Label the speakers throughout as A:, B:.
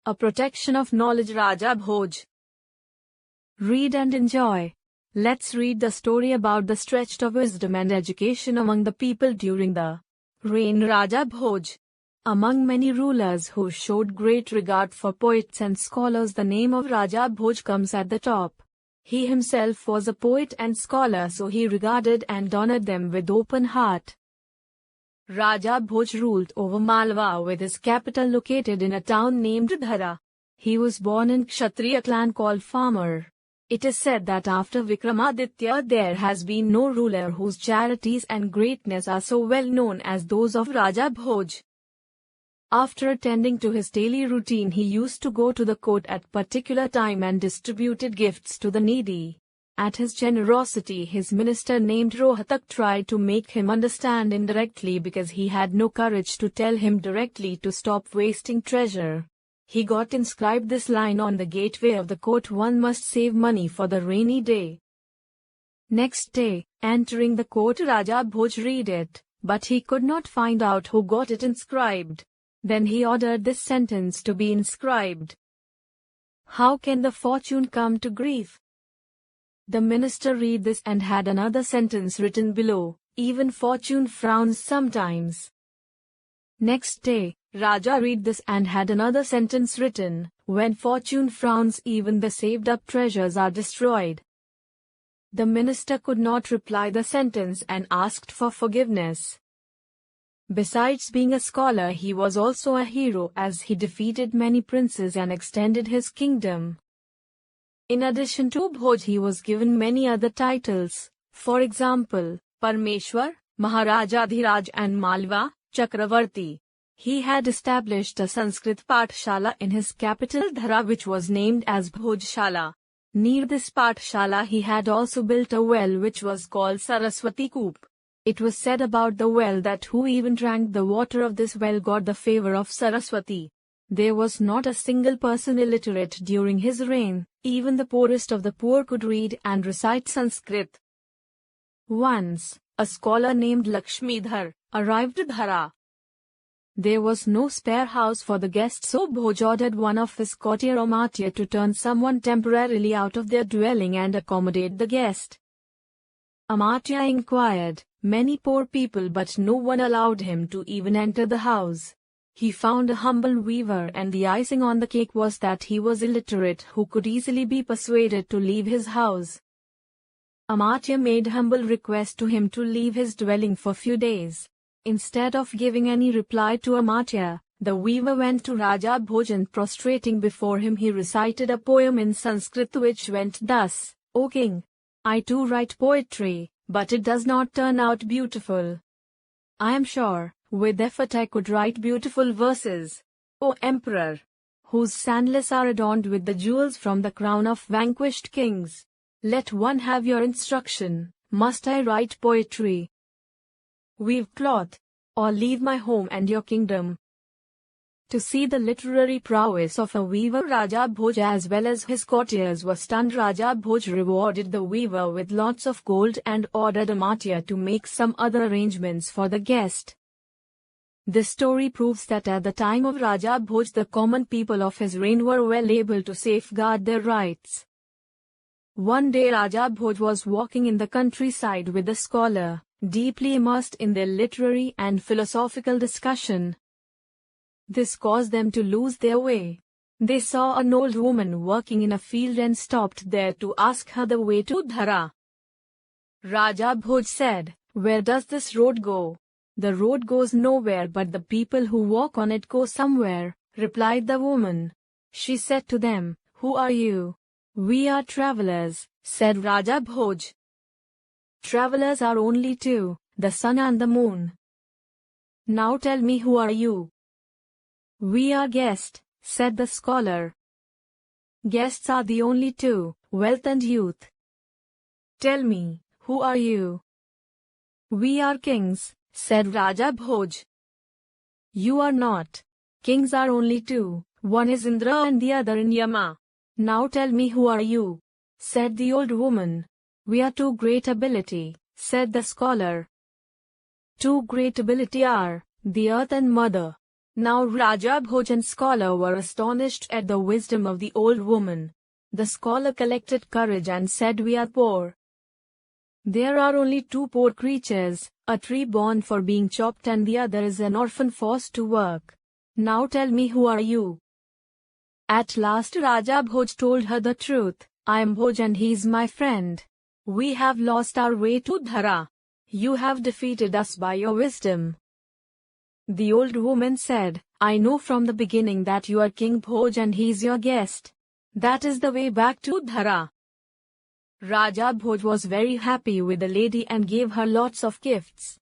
A: a protection of knowledge. Raja Bhoj. Read and enjoy. Let's read the story about the stretch of wisdom and education among the people during the reign Raja Bhoj. Among many rulers who showed great regard for poets and scholars, the name of Raja Bhoj comes at the top. He himself was a poet and scholar, so he regarded and honored them with open heart. Raja Bhoj ruled over Malwa with his capital located in a town named Dhara. He was born in Kshatriya clan called Farmer. It is said that after Vikramaditya there has been no ruler whose charities and greatness are so well known as those of Raja Bhoj. After attending to his daily routine, he used to go to the court at particular time and distributed gifts to the needy. At his generosity, his minister named Rohatak tried to make him understand indirectly because he had no courage to tell him directly to stop wasting treasure. He got inscribed this line on the gateway of the court: "One must save money for the rainy day." Next day, entering the court, Raja Bhoj read it, but he could not find out who got it inscribed. Then he ordered this sentence to be inscribed: "How can the fortune come to grief?" The minister read this and had another sentence written below: "Even fortune frowns sometimes." Next day, Raja read this and had another sentence written: "When fortune frowns, even the saved up treasures are destroyed." The minister could not reply the sentence and asked for forgiveness. Besides being a scholar, he was also a hero, as he defeated many princes and extended his kingdom. In addition to Bhoj, he was given many other titles, for example, Parmeshwar, Maharajadhiraj and Malwa Chakravarti. He had established a Sanskrit Pathshala in his capital Dhara, which was named as Bhojshala. Near this Pathshala he had also built a well which was called Saraswati Koop. It was said about the well that who even drank the water of this well got the favor of Saraswati. There was not a single person illiterate during his reign. Even the poorest of the poor could read and recite Sanskrit. Once, a scholar named Lakshmidhar arrived at Dhara. There was no spare house for the guests, so Bhoj ordered one of his courtier Amartya to turn someone temporarily out of their dwelling and accommodate the guest. Amartya inquired many poor people, but no one allowed him to even enter the house. He found a humble weaver, and the icing on the cake was that he was illiterate, who could easily be persuaded to leave his house. Amartya made humble request to him to leave his dwelling for few days. Instead of giving any reply to Amartya, the weaver went to Raja Bhoj and prostrating before him he recited a poem in Sanskrit which went thus: "O king, I too write poetry, but it does not turn out beautiful. I am sure, with effort I could write beautiful verses. O emperor, whose sandals are adorned with the jewels from the crown of vanquished kings, let one have your instruction. Must I write poetry, weave cloth, or leave my home and your kingdom?" To see the literary prowess of a weaver, Raja Bhoj as well as his courtiers were stunned. Raja Bhoj rewarded the weaver with lots of gold and ordered Amartya to make some other arrangements for the guest. This story proves that at the time of Raja Bhoj the common people of his reign were well able to safeguard their rights. One day Raja Bhoj was walking in the countryside with a scholar, deeply immersed in their literary and philosophical discussion. This caused them to lose their way. They saw an old woman working in a field and stopped there to ask her the way to Dhara. Raja Bhoj said, "Where does this road go?" "The road goes nowhere, but the people who walk on it go somewhere," replied the woman. She said to them, "Who are you?" "We are travelers," said Raja Bhoj. "Travelers are only two, the sun and the moon. Now tell me, who are you?" "We are guests," said the scholar. "Guests are the only two, wealth and youth. Tell me, who are you?" "We are kings," said Raja Bhoj. "You are not. Kings are only two, one is Indra and the other in Yama. Now tell me, who are you?" said the old woman. "We are two great ability," said the scholar. "Two great ability are the earth and mother. Now Raja Bhoj and scholar were astonished at the wisdom of the old woman. The scholar collected courage and said, "We are poor. There are only two poor creatures, a tree born for being chopped and the other is an orphan forced to work. Now tell me, who are you?" At last Raja Bhoj told her the truth. "I am Bhoj and he is my friend. We have lost our way to Dhara. You have defeated us by your wisdom." The old woman said, "I know from the beginning that you are King Bhoj and he is your guest. That is the way back to Dhara." Raja Bhoj was very happy with the lady and gave her lots of gifts.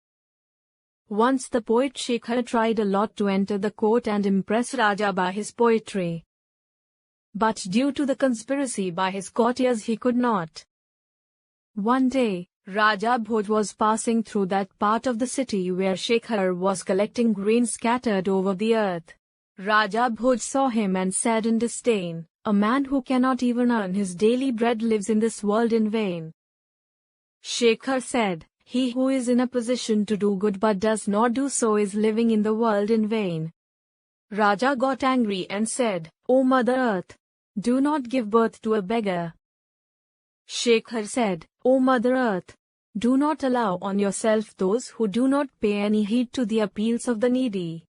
A: Once the poet Shekhar tried a lot to enter the court and impress Raja by his poetry. But due to the conspiracy by his courtiers he could not. One day, Raja Bhoj was passing through that part of the city where Shekhar was collecting grain scattered over the earth. Raja Bhoj saw him and said in disdain, "A man who cannot even earn his daily bread lives in this world in vain." Shekhar said, "He who is in a position to do good but does not do so is living in the world in vain." Raja got angry and said, "O Mother Earth, do not give birth to a beggar." Shekhar said, "O Mother Earth, do not allow on yourself those who do not pay any heed to the appeals of the needy."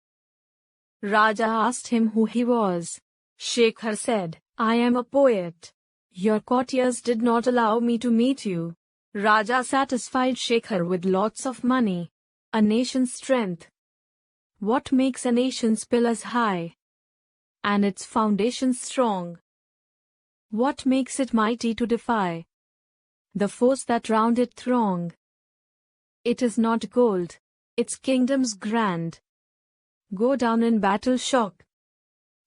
A: Raja asked him who he was. Shekhar said, "I am a poet. Your courtiers did not allow me to meet you." Raja satisfied Shekhar with lots of money. A nation's strength. What makes a nation's pillars high and its foundations strong? What makes it mighty to defy the foes that round it throng? It is not gold, its kingdom's grand go down in battle shock.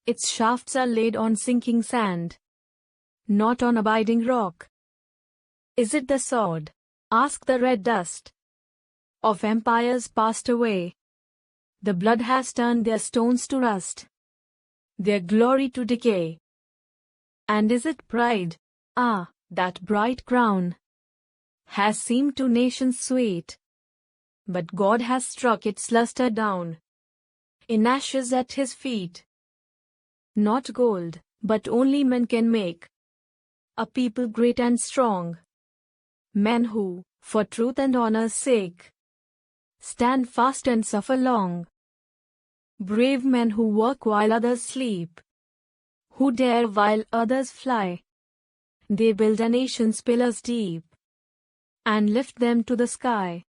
A: Its shafts are laid on sinking sand, not on abiding rock. Is it the sword? Ask the red dust of empires passed away. The blood has turned their stones to rust, their glory to decay. And is it pride? Ah, that bright crown has seemed to nations sweet, but God has struck its luster down in ashes at his feet. Not gold, but only men can make a people great and strong. Men who, for truth and honor's sake, stand fast and suffer long. Brave men who work while others sleep, who dare while others fly. They build a nation's pillars deep and lift them to the sky.